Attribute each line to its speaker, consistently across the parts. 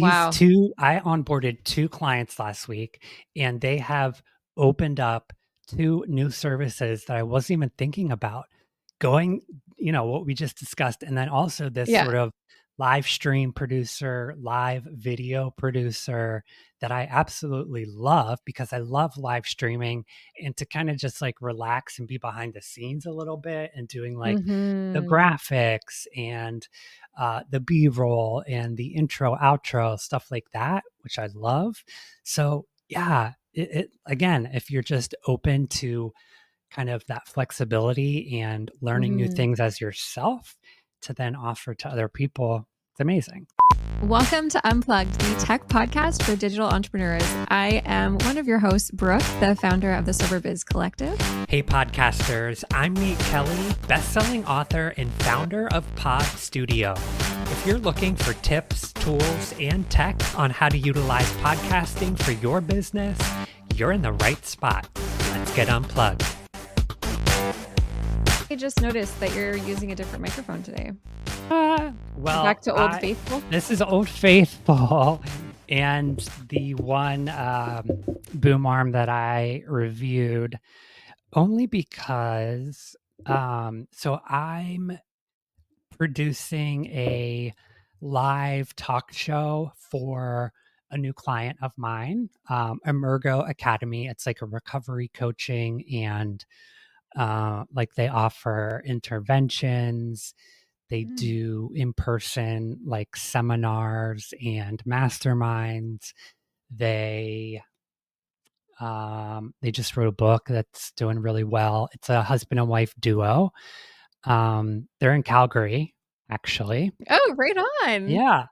Speaker 1: Wow.
Speaker 2: I onboarded 2 clients last week, and they have opened up 2 new services that I wasn't even thinking about. Going, what we just discussed, and then also this
Speaker 1: Yeah.
Speaker 2: sort of live stream producer, live video producer that I absolutely love because I love live streaming and to kind of just like relax and be behind the scenes a little bit and doing like the
Speaker 1: Mhm.
Speaker 2: graphics and the B-roll and the intro, outro, stuff like that, which I love. So yeah, it again, if you're just open to kind of that flexibility and learning new
Speaker 1: Mhm.
Speaker 2: things as yourself to then offer to other people, it's amazing.
Speaker 1: Welcome to Unplugged, the tech podcast for digital entrepreneurs. I am one of your hosts, Brooke, the founder of the Sober Biz Collective.
Speaker 2: Hey, podcasters. I'm Nate Kelly, best-selling author and founder of Pod Studio. If you're looking for tips, tools, and tech on how to utilize podcasting for your business, you're in the right spot. Let's get unplugged.
Speaker 1: I just noticed that you're using a different microphone today.
Speaker 2: Well,
Speaker 1: back to Old Faithful.
Speaker 2: This is Old Faithful, and the one boom arm that I reviewed only because so I'm producing a live talk show for a new client of mine, Emergo Academy. It's like a recovery coaching and like they offer interventions. They do in-person like seminars and masterminds. They just wrote a book that's doing really well. It's a husband and wife duo. They're in Calgary, actually.
Speaker 1: Oh, right on.
Speaker 2: Yeah.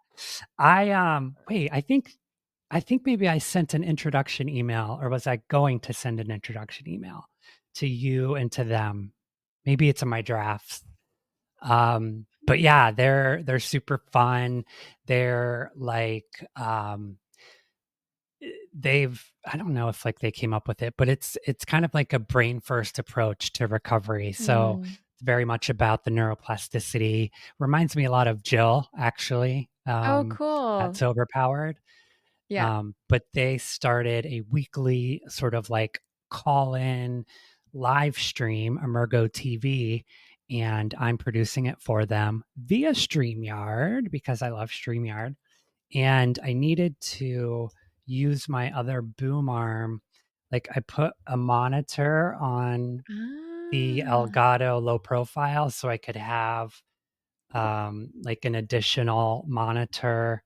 Speaker 2: Wait, I think maybe I sent an introduction email, or was I going to send an introduction email to you and to them? Maybe it's in my drafts. But yeah, they're super fun. They're like I don't know if like they came up with it, but it's kind of like a brain first approach to recovery. So it's very much about the neuroplasticity. Reminds me a lot of Jill, actually.
Speaker 1: Oh, cool.
Speaker 2: At Sober Powered.
Speaker 1: Yeah.
Speaker 2: But they started a weekly sort of like call in live stream, Emergo TV, and I'm producing it for them via StreamYard because I love StreamYard. And I needed to use my other boom arm. Like I put a monitor on the
Speaker 1: Ah.
Speaker 2: Elgato low profile so I could have like an additional monitor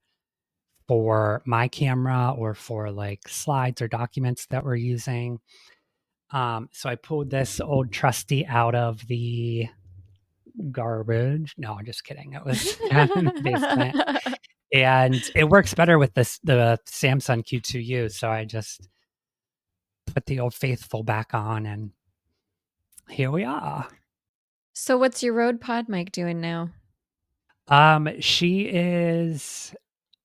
Speaker 2: for my camera or for like slides or documents that we're using. So I pulled this old trusty out of the garbage. No, I'm just kidding. It was down in the basement. And it works better with the Samsung Q2U. So I just put the old faithful back on and here we are.
Speaker 1: So what's your Rode Pod mic doing now?
Speaker 2: She is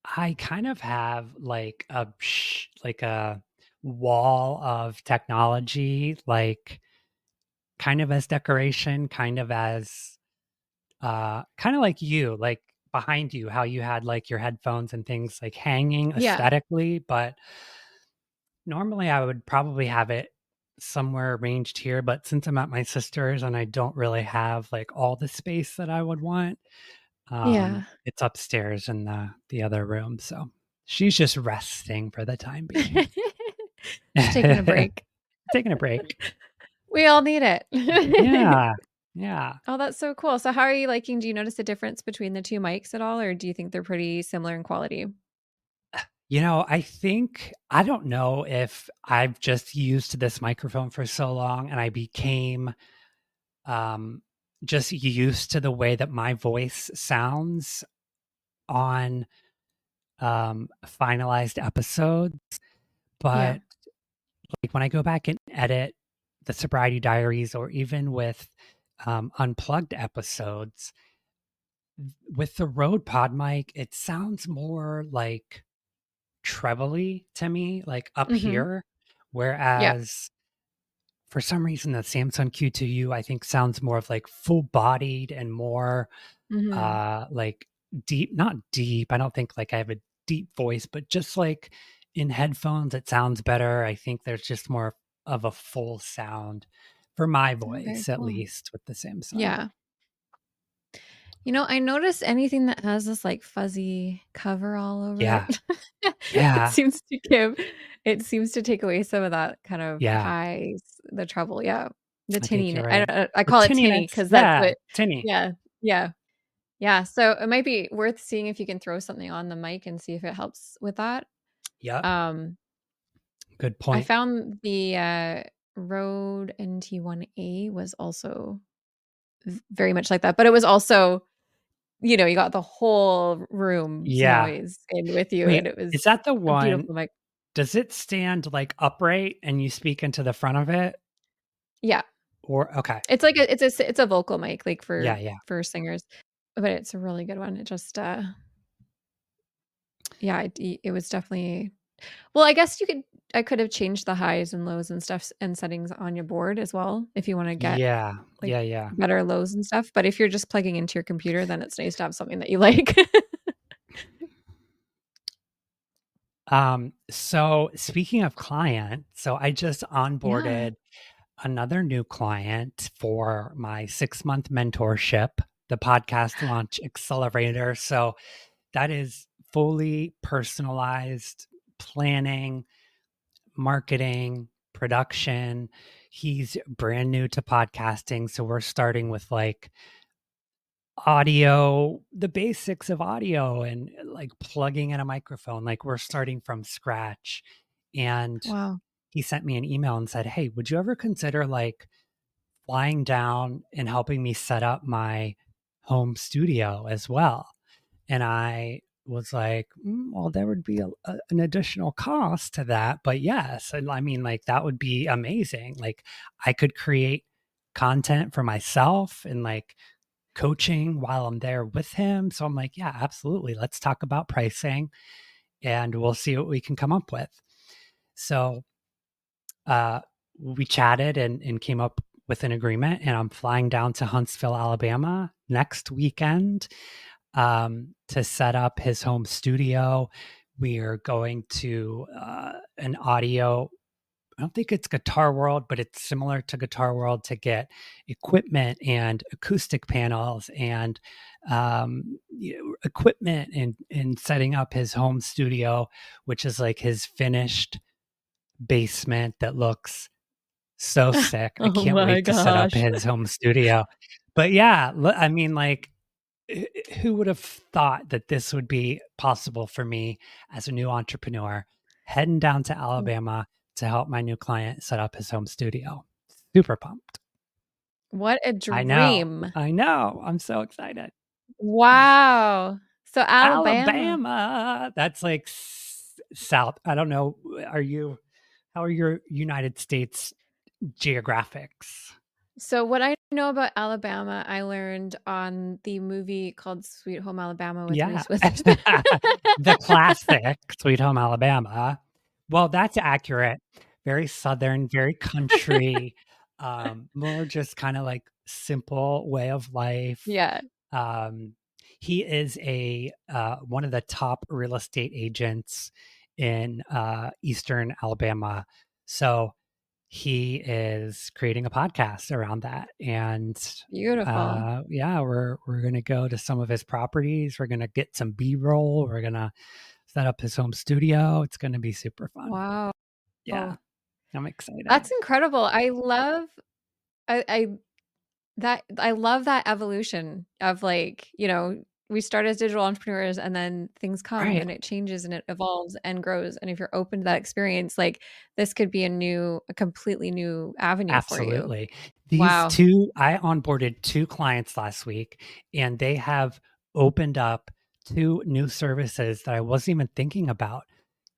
Speaker 2: I kind of have like a wall of technology, like kind of as decoration, kind of as kind of like you, like behind you, how you had like your headphones and things like hanging
Speaker 1: Yeah.
Speaker 2: aesthetically, but normally I would probably have it somewhere arranged here, but since I'm at my sister's and I don't really have like all the space that I would want,
Speaker 1: Yeah.
Speaker 2: it's upstairs in the other room. So she's just resting for the time being.
Speaker 1: Just taking a break.
Speaker 2: Taking a break.
Speaker 1: We all need it.
Speaker 2: Yeah. Yeah.
Speaker 1: Oh, that's so cool. So how are you liking? Do you notice a difference between the two mics at all, or do you think they're pretty similar in quality?
Speaker 2: I don't know if I've just used this microphone for so long and I became um, just used to the way that my voice sounds on finalized episodes.
Speaker 1: Yeah.
Speaker 2: But like when I go back and edit the Sobriety Diaries or even with unplugged episodes, with the Rode Pod mic, it sounds more like trebly to me, like up
Speaker 1: Mhm.
Speaker 2: here.
Speaker 1: Yeah.
Speaker 2: Whereas for some reason, the Samsung Q2U, I think, sounds more of like full bodied and more
Speaker 1: Mhm.
Speaker 2: like deep, not deep. I don't think like I have a deep voice, but just like in headphones, it sounds better. I think there's just more of a full sound for my
Speaker 1: Oh, very
Speaker 2: voice, at
Speaker 1: cool.
Speaker 2: least with the Samsung.
Speaker 1: Yeah. I notice anything that has this like fuzzy cover all over
Speaker 2: Yeah.
Speaker 1: it, it
Speaker 2: Yeah.
Speaker 1: seems to give, it seems to take away some of that kind of
Speaker 2: Yeah.
Speaker 1: highs, the treble. Yeah. The
Speaker 2: I think
Speaker 1: tinny.
Speaker 2: you're
Speaker 1: I
Speaker 2: right.
Speaker 1: don't, I
Speaker 2: The
Speaker 1: call it tinny
Speaker 2: tinniness.
Speaker 1: because that's
Speaker 2: Yeah.
Speaker 1: what,
Speaker 2: Tinny.
Speaker 1: yeah. Yeah. Yeah. So it might be worth seeing if you can throw something on the mic and see if it helps with that.
Speaker 2: Yep.
Speaker 1: Um,
Speaker 2: Good
Speaker 1: I
Speaker 2: point.
Speaker 1: found the Rode NT1A was also very much like that, but it was also, you got the whole room's
Speaker 2: Yeah.
Speaker 1: noise in with you,
Speaker 2: Wait,
Speaker 1: and it
Speaker 2: is
Speaker 1: was
Speaker 2: that the
Speaker 1: a
Speaker 2: one?
Speaker 1: beautiful mic.
Speaker 2: Does it stand like upright and you speak into the front of it?
Speaker 1: Yeah.
Speaker 2: Or okay.
Speaker 1: It's like it's a vocal mic, like,
Speaker 2: Yeah,
Speaker 1: for
Speaker 2: yeah.
Speaker 1: singers, but it's a really good one. It just, yeah, it was definitely, well, I guess I could have changed the highs and lows and stuff and settings on your board as well if you wanna get,
Speaker 2: Yeah.
Speaker 1: like,
Speaker 2: Yeah, yeah.
Speaker 1: better lows and stuff, but if you're just plugging into your computer, then it's nice to have something that you like.
Speaker 2: So speaking of clients, so I just
Speaker 1: Yeah.
Speaker 2: onboarded another new client for my 6-month mentorship, the podcast launch accelerator. So that is fully personalized planning, marketing, production. He's brand new to podcasting. So we're starting with like audio, the basics of audio and like plugging in a microphone. Like we're starting from scratch. And
Speaker 1: Wow.
Speaker 2: he sent me an email and said, "Hey, would you ever consider like flying down and helping me set up my home studio as well?" And I was like, well, there would be an additional cost to that. But yes, and I mean, like, that would be amazing. Like, I could create content for myself and like coaching while I'm there with him. So I'm like, yeah, absolutely. Let's talk about pricing and we'll see what we can come up with. So uh, we chatted and came up with an agreement, and I'm flying down to Huntsville, Alabama next weekend to set up his home studio. We are going to an audio. I don't think it's Guitar World, but it's similar to Guitar World to get equipment and acoustic panels and equipment and setting up his home studio, which is like his finished basement that looks so sick. I
Speaker 1: Oh
Speaker 2: can't
Speaker 1: my
Speaker 2: wait to set up
Speaker 1: gosh.
Speaker 2: his home studio. But yeah, I mean, like, who would have thought that this would be possible for me as a new entrepreneur heading down to Alabama to help my new client set up his home studio? Super pumped.
Speaker 1: What a
Speaker 2: I know.
Speaker 1: dream.
Speaker 2: I know. I'm so excited.
Speaker 1: Wow. So Alabama.
Speaker 2: Alabama. That's like south. I don't know. How are your United States geographics?
Speaker 1: So what I know about Alabama, I learned on the movie called Sweet Home Alabama with
Speaker 2: Yeah.
Speaker 1: Reese Witherspoon.
Speaker 2: The classic Sweet Home Alabama. Well, that's accurate. Very Southern, very country, more just kind of like simple way of life.
Speaker 1: Yeah.
Speaker 2: Um, he is a one of the top real estate agents in Eastern Alabama. So he is creating a podcast around that, and
Speaker 1: Beautiful.
Speaker 2: yeah, we're gonna go to some of his properties. We're gonna get some B-roll. We're gonna set up his home studio. It's gonna be super fun.
Speaker 1: Wow.
Speaker 2: Yeah, I'm excited.
Speaker 1: That's incredible. I I love that evolution of, like, we start as digital entrepreneurs and then things come
Speaker 2: Right.
Speaker 1: and it changes and it evolves and grows. And if you're open to that experience, like, this could be a completely new avenue for you.
Speaker 2: Absolutely. These
Speaker 1: Wow.
Speaker 2: two, I onboarded 2 clients last week, and they have opened up 2 new services that I wasn't even thinking about.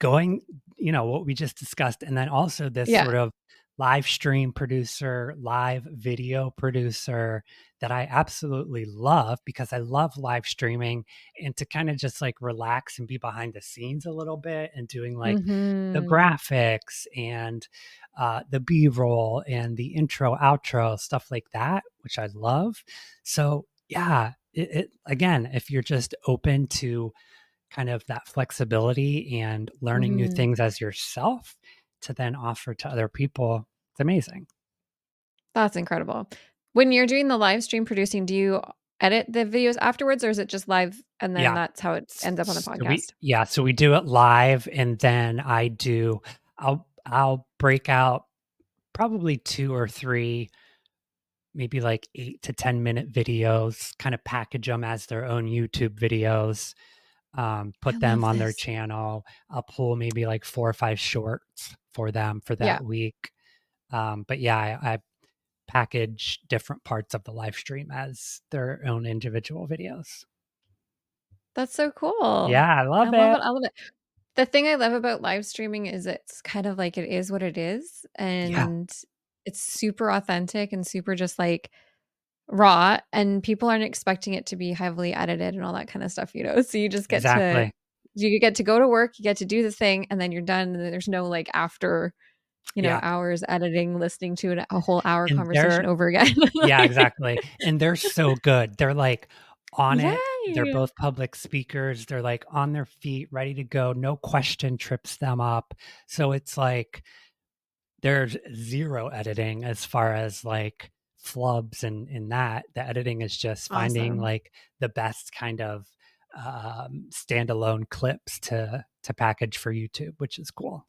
Speaker 2: Going, what we just discussed, and then also this
Speaker 1: Yeah.
Speaker 2: sort of live stream producer, live video producer that I absolutely love because I love live streaming and to kind of just like relax and be behind the scenes a little bit and doing like the
Speaker 1: Mhm.
Speaker 2: graphics and the B-roll and the intro, outro, stuff like that, which I love. So yeah, it again, if you're just open to kind of that flexibility and learning new
Speaker 1: Mhm.
Speaker 2: things as yourself to then offer to other people. It's amazing.
Speaker 1: That's incredible. When you're doing the live stream producing, do you edit the videos afterwards, or is it just live and then
Speaker 2: Yeah.
Speaker 1: that's how it ends up on the podcast?
Speaker 2: So we do it live, and then I'll break out probably 2 or 3, maybe like 8 to 10-minute videos, kind of package them as their own YouTube videos,
Speaker 1: I
Speaker 2: put them
Speaker 1: love
Speaker 2: on their
Speaker 1: this.
Speaker 2: channel. I'll pull maybe like 4 or 5 shorts for them for
Speaker 1: Yeah,
Speaker 2: that week. But yeah, I package different parts of the live stream as their own individual videos.
Speaker 1: that's so cool.
Speaker 2: Yeah, I
Speaker 1: I
Speaker 2: love
Speaker 1: love it,
Speaker 2: it.
Speaker 1: I love it. The thing I love about live streaming is it's kind of like it is what it is,
Speaker 2: Yeah,
Speaker 1: and it's super authentic and super just, like, raw, and people aren't expecting it to be heavily edited and all that kinda stuff, you know? So
Speaker 2: exactly.
Speaker 1: you get to go to work, you get to do the thing, and then you're done, and then there's no, like, after,
Speaker 2: Yeah.
Speaker 1: hours editing, listening to a whole hour
Speaker 2: And
Speaker 1: conversation
Speaker 2: they're
Speaker 1: over again.
Speaker 2: Yeah, exactly. And they're so good. They're like on it. They're
Speaker 1: Yay!
Speaker 2: both public speakers. They're like on their feet, ready to go. No question trips them up. So it's like there's zero editing as far as like flubs and in that. The editing is just finding
Speaker 1: Awesome.
Speaker 2: like the best kind of standalone clips to package for YouTube, which is cool.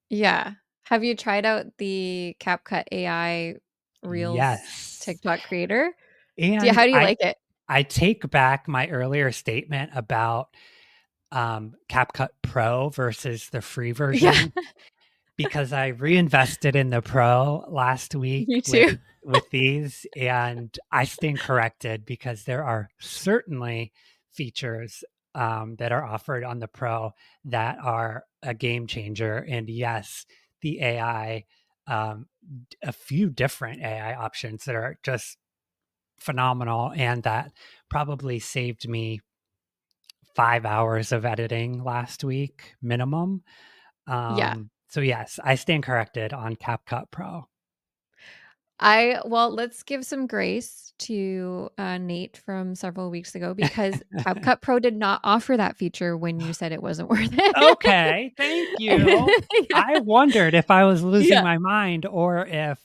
Speaker 1: Yeah. Have you tried out the CapCut AI Reels
Speaker 2: Yes.
Speaker 1: TikTok creator?
Speaker 2: And
Speaker 1: How do you like it?
Speaker 2: I take back my earlier statement about CapCut Pro versus the free
Speaker 1: Yeah,
Speaker 2: version because I reinvested in the Pro last week
Speaker 1: me too.
Speaker 2: with these, and I stand corrected because there are certainly features that are offered on the Pro that are a game changer. And yes, the AI, um, a few different AI options that are just phenomenal, and that probably saved me 5 hours of editing last week minimum.
Speaker 1: Yeah.
Speaker 2: So yes, I stand corrected on CapCut Pro.
Speaker 1: Let's give some grace to, Nate from several weeks ago because CapCut Pro did not offer that feature when you said it wasn't worth it.
Speaker 2: Okay, thank you. I wondered if I was losing
Speaker 1: Yeah,
Speaker 2: my mind or if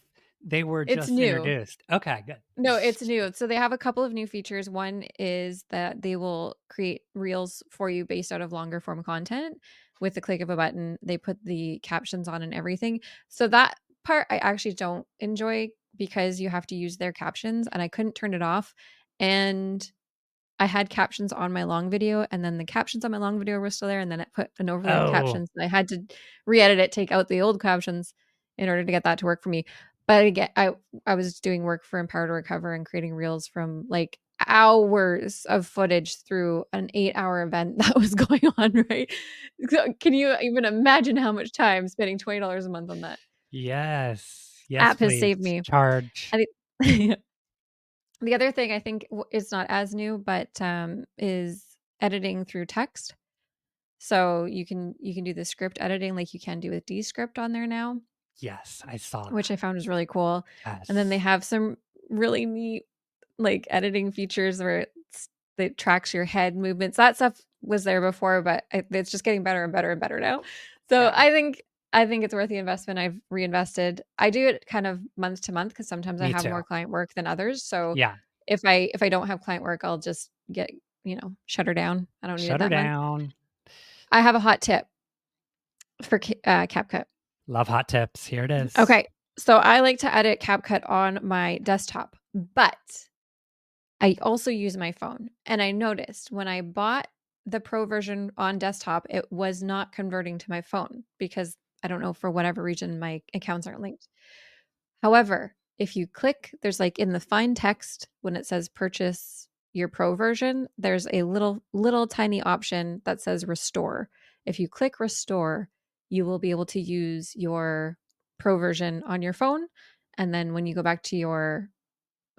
Speaker 2: they were
Speaker 1: it's
Speaker 2: just
Speaker 1: new.
Speaker 2: introduced. Okay, good.
Speaker 1: No, it's new. So they have a couple of new features. One is that they will create reels for you based out of longer form content with the click of a button. They put the captions on and everything. So that part I actually don't enjoy because you have to use their captions and I couldn't turn it off. And I had captions on my long video and then the captions on my long video were still there and then it put an overlay of
Speaker 2: Oh,
Speaker 1: captions and I had to re-edit it, take out the old captions in order to get that to work for me. But again, I was doing work for Empower to Recover and creating reels from like hours of footage through an 8-hour event that was going on, right? So can you even imagine how much time spending $20 a month on that
Speaker 2: yes. Yes,
Speaker 1: app has
Speaker 2: please.
Speaker 1: saved me?
Speaker 2: Charge.
Speaker 1: I think the other thing I think is not as new, but is editing through text. So you can do the script editing like you can do with Descript on there now,
Speaker 2: Yes, I saw
Speaker 1: which I
Speaker 2: that.
Speaker 1: found is really cool. And then they
Speaker 2: Yes.
Speaker 1: have some really neat like editing features where it tracks your head movements. That stuff was there before, but it's just getting better and better and better now. So
Speaker 2: Yeah,
Speaker 1: I think it's worth the investment. I've reinvested. I do it kind of month to month because sometimes I
Speaker 2: me
Speaker 1: have
Speaker 2: too.
Speaker 1: more client work than others. So
Speaker 2: Yeah.
Speaker 1: if I don't have client work, I'll just get shut her down. I don't need it
Speaker 2: Shut her
Speaker 1: that month.
Speaker 2: down.
Speaker 1: I have a hot tip for CapCut.
Speaker 2: Love hot tips. Here it is.
Speaker 1: Okay. So I like to edit CapCut on my desktop, but I also use my phone. And I noticed when I bought the pro version on desktop, it was not converting to my phone because I don't know, for whatever reason, my accounts aren't linked. However, if you click, there's like in the fine text when it says purchase your pro version, there's a little tiny option that says restore. If you click restore, you will be able to use your pro version on your phone. And then when you go back to your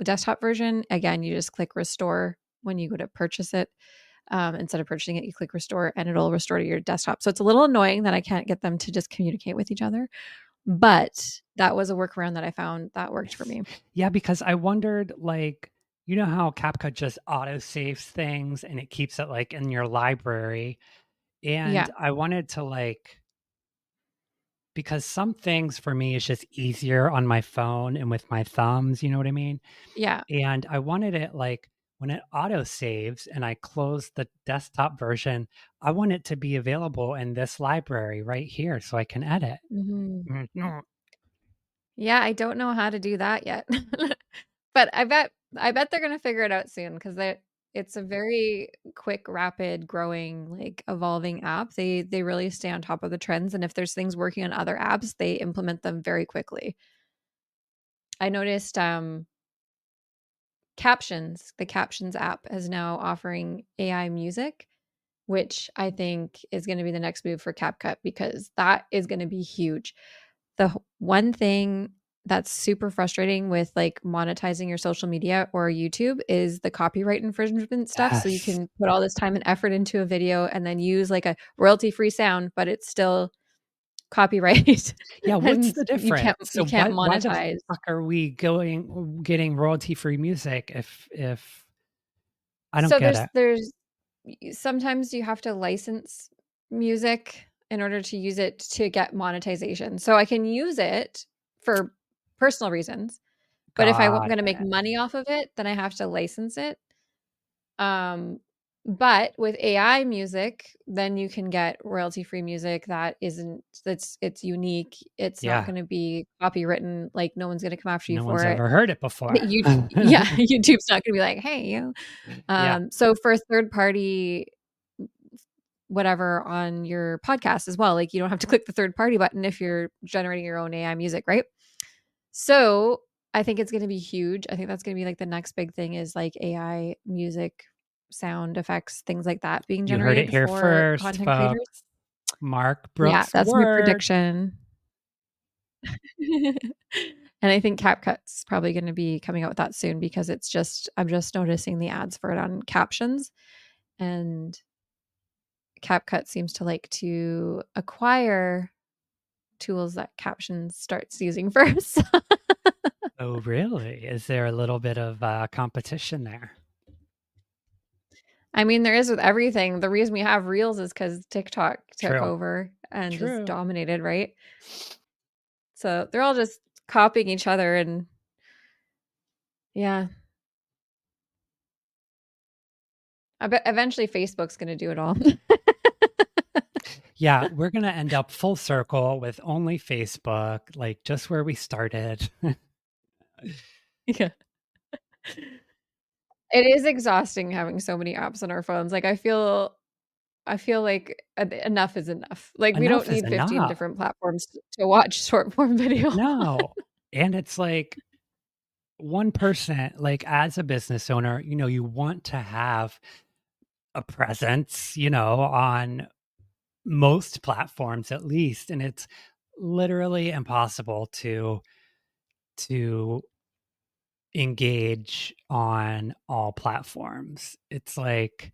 Speaker 1: desktop version, again, you just click restore when you go to purchase it. Instead of purchasing it, you click restore and it'll restore to your desktop. So it's a little annoying that I can't get them to just communicate with each other. But that was a workaround that I found that worked for me.
Speaker 2: Yeah, because I wondered, like, you know how CapCut just auto saves things and it keeps it like in your library. And
Speaker 1: Yeah.
Speaker 2: I wanted to like, because some things for me is just easier on my phone and with my thumbs, you know what I mean?
Speaker 1: Yeah.
Speaker 2: And I wanted it like when it auto saves and I close the desktop version, I want it to be available in this library right here so I can edit.
Speaker 1: Mhm.
Speaker 2: No.
Speaker 1: Yeah, I don't know how to do that yet. But I bet they're gonna figure it out soon because it's a very quick, rapid growing, like, evolving app. They really stay on top of the trends, and if there's things working on other apps, they implement them very quickly. I noticed, the Captions app is now offering AI music, which I think is gonna be the next move for CapCut because that is gonna be huge. One thing that's super frustrating with, like, monetizing your social media or YouTube is the copyright infringement stuff, so you
Speaker 2: Yes.
Speaker 1: can put all this time and effort into a video and then use, like, a royalty-free sound, but it's still copyright,
Speaker 2: Yeah, what's
Speaker 1: and
Speaker 2: the
Speaker 1: you
Speaker 2: difference?
Speaker 1: can't
Speaker 2: So
Speaker 1: you can't
Speaker 2: why the
Speaker 1: monetize.
Speaker 2: fuck are we getting royalty-free music if I don't
Speaker 1: So
Speaker 2: get
Speaker 1: there's
Speaker 2: it.
Speaker 1: there's sometimes you have to license music in order to use it to get monetization. So I can use it for personal reasons, but if I'm
Speaker 2: Got
Speaker 1: gonna make
Speaker 2: it.
Speaker 1: money off of it, then I have to license it. Um, but with AI music, then you can get royalty-free music that isn't that's it's unique. It's not
Speaker 2: Yeah,
Speaker 1: gonna be copywritten, like, no one's gonna come after you
Speaker 2: no one's
Speaker 1: for it.
Speaker 2: ever heard it before.
Speaker 1: You Yeah, YouTube's not gonna be like, "Hey, you."
Speaker 2: Yeah,
Speaker 1: So for third party whatever on your podcast as well, like, you don't have to click the third party button if you're generating your own AI music, right? So, I think it's gonna be huge. I think that's gonna be, like, the next big thing is, like, AI music, sound effects, things like that being
Speaker 2: you heard it
Speaker 1: generated
Speaker 2: here
Speaker 1: for
Speaker 2: first,
Speaker 1: content creators.
Speaker 2: folks. Mark
Speaker 1: Yeah,
Speaker 2: Brooks'
Speaker 1: that's my
Speaker 2: words.
Speaker 1: prediction. And I think CapCut's probably gonna be coming out with that soon because I'm just noticing the ads for it on captions, and CapCut seems to like to acquire tools that captions starts using first.
Speaker 2: Oh, really? Is there a little bit of competition there?
Speaker 1: I mean, there is with everything. The reason we have Reels is because TikTok took
Speaker 2: True.
Speaker 1: over and just
Speaker 2: True.
Speaker 1: dominated, right? So they're all just copying each other and yeah. I bet eventually Facebook's gonna do it all.
Speaker 2: Yeah, we're gonna end up full circle with only Facebook, like just where we started.
Speaker 1: Yeah. It is exhausting having so many apps on our phones. Like, I feel like enough is enough. Like, we don't
Speaker 2: Enough is
Speaker 1: need 15
Speaker 2: enough.
Speaker 1: different platforms to watch short form video.
Speaker 2: No. And it's like one person, like as a business owner, you want to have a presence, on most platforms at least. And it's literally impossible to engage on all platforms. It's like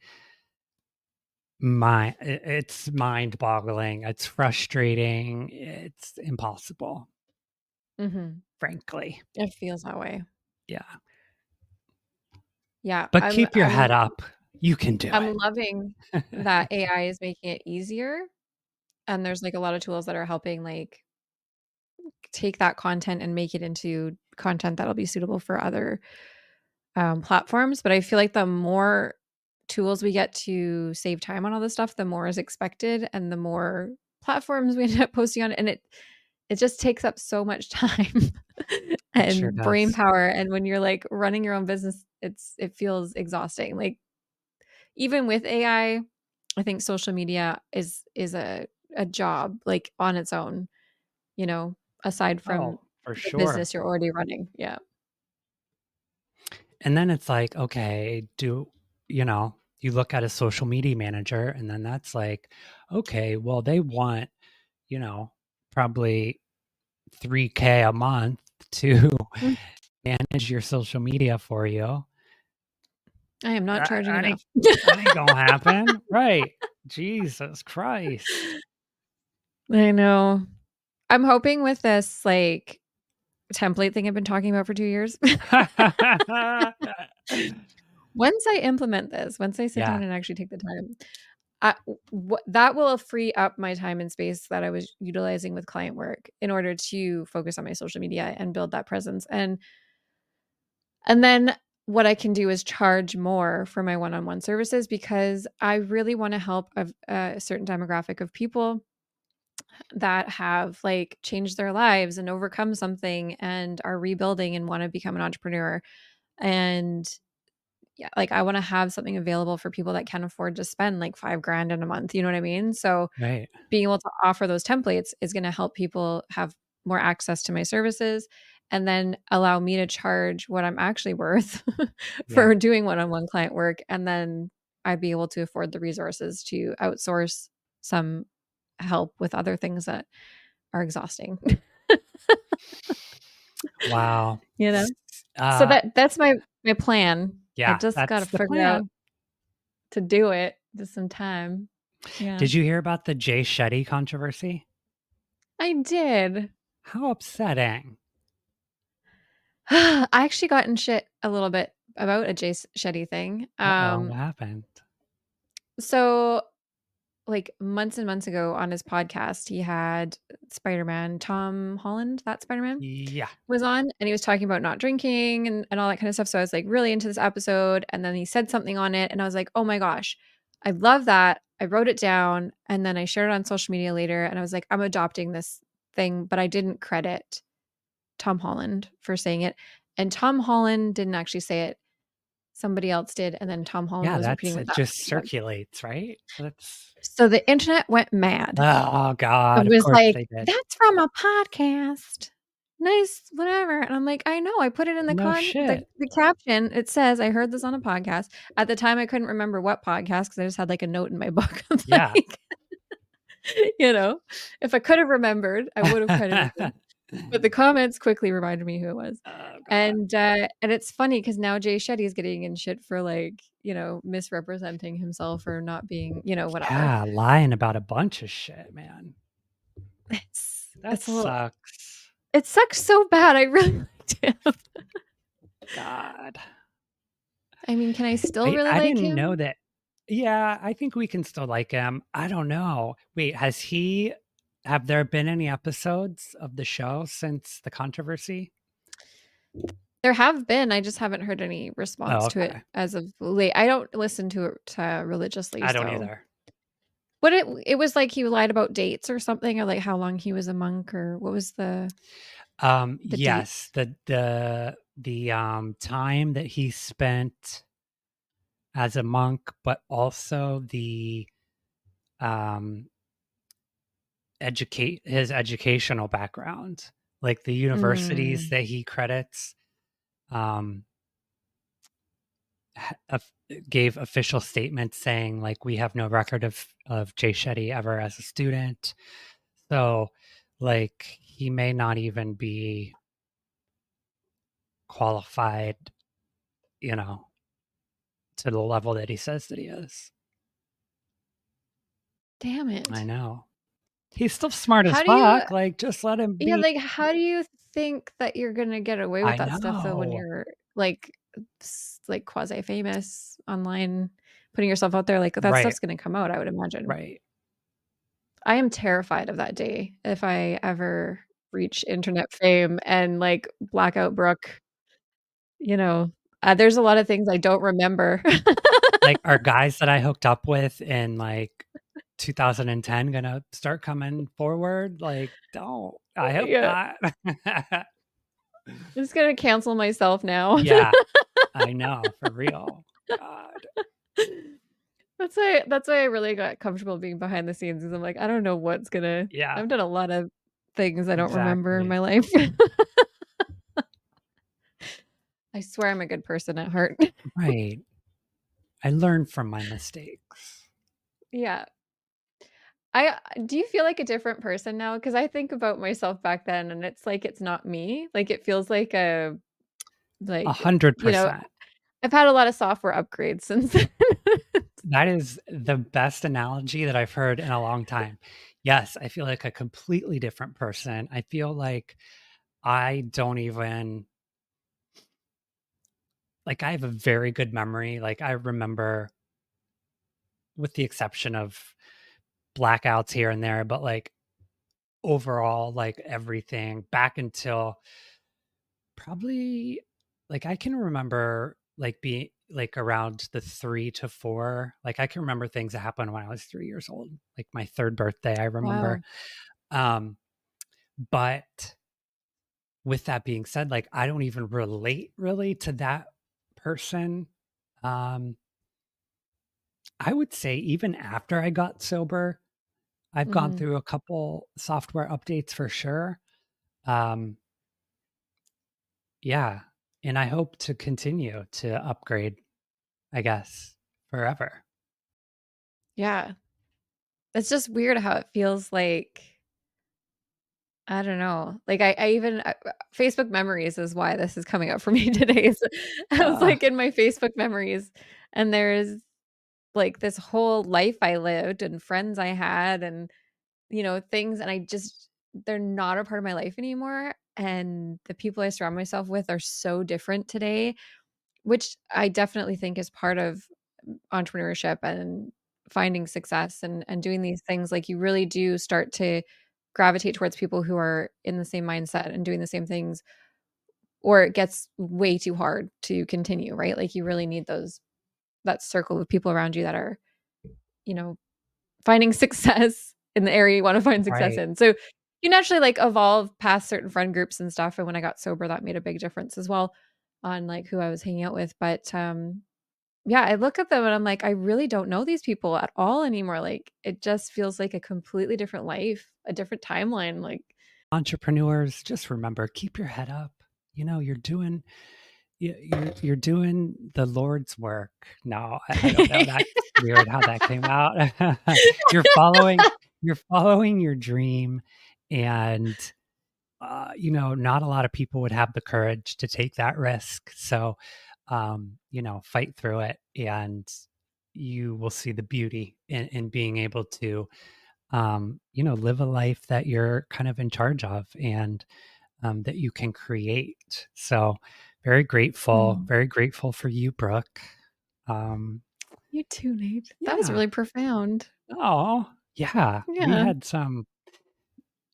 Speaker 2: it's mind-boggling. It's frustrating. It's impossible,
Speaker 1: Mhm.
Speaker 2: frankly.
Speaker 1: It feels that way.
Speaker 2: Yeah.
Speaker 1: Yeah,
Speaker 2: But
Speaker 1: I'm
Speaker 2: keep your head
Speaker 1: I'm
Speaker 2: up. You can do
Speaker 1: I'm loving that AI is making it easier, and there's, like, a lot of tools that are helping, like, take that content and make it into content that'll be suitable for other, platforms, but I feel like the more tools we get to save time on all this stuff, the more is expected and the more platforms we end up posting on, and it just takes up so much time
Speaker 2: It sure
Speaker 1: and brain
Speaker 2: does.
Speaker 1: power, and when you're, like, running your own business, it feels exhausting, like, even with AI, I think social media is a job, like, on its own, you know, aside from
Speaker 2: Oh, for
Speaker 1: the
Speaker 2: sure.
Speaker 1: business you're already running. Yeah.
Speaker 2: And then it's like, okay, you look at a social media manager and then that's like, okay, well, they want, you know, probably 3K a month to
Speaker 1: Mm.
Speaker 2: manage your social media for you.
Speaker 1: I am not
Speaker 2: That,
Speaker 1: charging
Speaker 2: that ain't
Speaker 1: enough.
Speaker 2: that ain't gonna happen. Right. Jesus Christ.
Speaker 1: I know. I'm hoping with this, like, template thing I've been talking about for 2 years. Once I implement this, once I sit down
Speaker 2: Yeah,
Speaker 1: and actually take the time, I that will free up my time and space that I was utilizing with client work in order to focus on my social media and build that presence. And then what I can do is charge more for my one-on-one services because I really want to help a certain demographic of people that have like changed their lives and overcome something and are rebuilding and want to become an entrepreneur. And yeah, like I want to have something available for people that can afford to spend like 5 grand in a month. You know what I mean? So
Speaker 2: right.
Speaker 1: being able to offer those templates is going to help people have more access to my services and then allow me to charge what I'm actually worth
Speaker 2: Yeah.
Speaker 1: for doing one-on-one client work. And then I'd be able to afford the resources to outsource some help with other things that are exhausting.
Speaker 2: Wow.
Speaker 1: You know?
Speaker 2: S
Speaker 1: So
Speaker 2: uh,
Speaker 1: that's my plan. I
Speaker 2: yeah,
Speaker 1: just got to
Speaker 2: that's the
Speaker 1: figure out
Speaker 2: plan.
Speaker 1: to do it, just some time. Yeah.
Speaker 2: Did you hear about the Jay Shetty controversy?
Speaker 1: I did.
Speaker 2: How upsetting.
Speaker 1: I actually got in shit a little bit about a Jay Shetty thing.
Speaker 2: Uh-oh, what happened?
Speaker 1: So like months and months ago on his podcast, he had Spider-Man, Tom Holland, that Spider-Man
Speaker 2: Yeah.
Speaker 1: was on, and he was talking about not drinking and all that kind of stuff. So I was like really into this episode. And then he said something on it, and I was like, oh my gosh, I love that. I wrote it down and then I shared it on social media later. And I was like, I'm adopting this thing, but I didn't credit Tom Holland for saying it. And Tom Holland didn't actually say it. Somebody else did. And then Tom Holland
Speaker 2: Yeah,
Speaker 1: was
Speaker 2: that's
Speaker 1: repeating what
Speaker 2: it
Speaker 1: that
Speaker 2: just
Speaker 1: person said.
Speaker 2: circulates, right? That's
Speaker 1: So the internet went mad.
Speaker 2: oh
Speaker 1: It
Speaker 2: god, of
Speaker 1: was
Speaker 2: course
Speaker 1: like,
Speaker 2: they did.
Speaker 1: "That's from a podcast. Nice, whatever." And I'm like, "I know, I put it in the
Speaker 2: No
Speaker 1: con
Speaker 2: shit.
Speaker 1: the caption. It says, I heard this on a podcast." At the time, I couldn't remember what podcast because I just had, like, a note in my book of,
Speaker 2: Yeah.
Speaker 1: like, you know, if I could have remembered, I would have credited him. But the comments quickly reminded me who it was.
Speaker 2: Oh god.
Speaker 1: And it's funny because now Jay Shetty is getting in shit for, like, misrepresenting himself or not being, whatever.
Speaker 2: Yeah, lying about a bunch of shit, man. That
Speaker 1: It's a little
Speaker 2: sucks.
Speaker 1: it sucks so bad. I really liked him.
Speaker 2: God.
Speaker 1: I mean, can I still
Speaker 2: I
Speaker 1: really
Speaker 2: I
Speaker 1: like
Speaker 2: didn't know
Speaker 1: him?
Speaker 2: that. Yeah, I think we can still like him. I don't know. Wait, have there been any episodes of the show since the controversy?
Speaker 1: There have been, I just haven't heard any
Speaker 2: Oh,
Speaker 1: response to it
Speaker 2: okay.
Speaker 1: as of late. I don't listen to it, religiously,
Speaker 2: I don't
Speaker 1: so
Speaker 2: either.
Speaker 1: but it was like he lied about dates or something, or, like, how long he was a monk, or what was the
Speaker 2: Yes,
Speaker 1: dates?
Speaker 2: the time that he spent as a monk, but also the um educate his educational background, like the universities
Speaker 1: Mm,
Speaker 2: that he credits, um, ha- of- gave official statements saying like we have no record of Jay Shetty ever as a student, so like he may not even be qualified, you know, to the level that he says that he is.
Speaker 1: damn
Speaker 2: I
Speaker 1: it.
Speaker 2: know. He's still smart as
Speaker 1: How do you
Speaker 2: fuck, like, just let him
Speaker 1: Yeah,
Speaker 2: be.
Speaker 1: like, how do you think that you're gonna get away with
Speaker 2: I
Speaker 1: that stuff, though, when
Speaker 2: know.
Speaker 1: you're, like, like, quasi-famous online, putting yourself out there? Like, that
Speaker 2: Right,
Speaker 1: stuff's gonna come out, I would imagine.
Speaker 2: right.
Speaker 1: I am terrified of that day if I ever reach internet fame and, like, blackout Brooke, you know, there's a lot of things I don't remember.
Speaker 2: Like, are guys that I hooked up with in, like, 2010 gonna start coming forward? Like, don't. I hope
Speaker 1: Yeah,
Speaker 2: not.
Speaker 1: I'm just gonna cancel myself now.
Speaker 2: Yeah, I know, for real. God.
Speaker 1: That's why I really got comfortable being behind the scenes, because 'cause I'm like, I don't know what's gonna
Speaker 2: Yeah,
Speaker 1: I've done a lot of things I don't remember in
Speaker 2: exactly.
Speaker 1: my life. I swear I'm a good person at heart.
Speaker 2: Right. I learn from my mistakes.
Speaker 1: Yeah. I Do you feel like a different person now? Because I think about myself back then, and it's like it's not me. Like, it feels like like,
Speaker 2: 100%.
Speaker 1: I've had a lot of software upgrades since then.
Speaker 2: That is the best analogy that I've heard in a long time. Yes, I feel like a completely different person. I feel like I don't even like, I have a very good memory. Like, I remember, with the exception of blackouts here and there, but like overall, like everything back until probably, like, I can remember like being like around the 3 to 4. Like, I can remember things that happened when I was 3 years old, like my third birthday, I remember.
Speaker 1: Wow.
Speaker 2: Um, but with that being said, like, I don't even relate really to that person. Um, I would say even after I got sober, I've gone
Speaker 1: Mhm.
Speaker 2: through a couple software updates for sure. Um, yeah, and I hope to continue to upgrade, I guess, forever.
Speaker 1: Yeah. It's just weird how it feels like I don't know. Like I even Facebook memories is why this is coming up for me today. So I was
Speaker 2: Uh,
Speaker 1: like in my Facebook memories and there's like this whole life I lived and friends I had and things and I just they're not a part of my life anymore and the people I surround myself with are so different today, which I definitely think is part of entrepreneurship and finding success and doing these things. Like you really do start to gravitate towards people who are in the same mindset and doing the same things, or it gets way too hard to continue, right? Like you really need that circle of people around you that are, you know, finding success in the area you want to find success
Speaker 2: right.
Speaker 1: in. So you naturally like evolve past certain friend groups and stuff. And when I got sober, that made a big difference as well on like who I was hanging out with. But yeah, I look at them and I'm like, I really don't know these people at all anymore. Like it just feels like a completely different life, a different timeline. Like,
Speaker 2: Entrepreneurs, just remember, keep your head up. You know, you're doing the Lord's work. No, I don't know. That's weird how that came out. you're following you're following your dream, and not a lot of people would have the courage to take that risk. So, fight through it, and you will see the beauty in being able to, live a life that you're kind of in charge of and that you can create. So,
Speaker 1: Mm.
Speaker 2: very grateful for you, Brooke. Um,
Speaker 1: You too, Nate. That was
Speaker 2: yeah.
Speaker 1: really profound.
Speaker 2: Oh, yeah. We
Speaker 1: Yeah.
Speaker 2: had some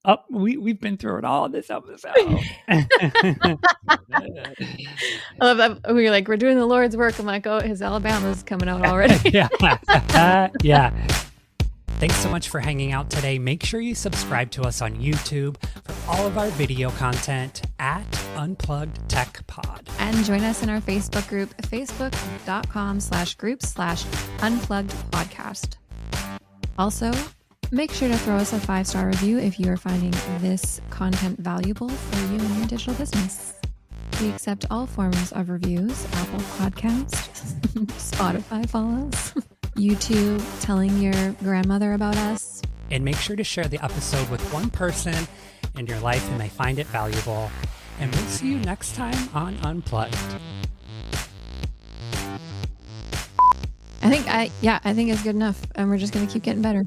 Speaker 2: up. We've been through it all this episode.
Speaker 1: I love that. We're doing the Lord's work. I'm like, oh, his Alabama's coming out already.
Speaker 2: Yeah. Yeah. Thanks so much for hanging out today. Make sure you subscribe to us on YouTube for all of our video content at Unplugged Tech Pod.
Speaker 1: And join us in our Facebook group, facebook.com/groups/unplugged podcast. Also, make sure to throw us a 5-star review if you are finding this content valuable for you and your digital business. We accept all forms of reviews, Apple Podcasts, Spotify follows, YouTube telling your grandmother about us.
Speaker 2: And make sure to share the episode with one person in your life who may find it valuable. And we'll see you next time on Unplugged.
Speaker 1: I think it's good enough and we're just going to keep getting better.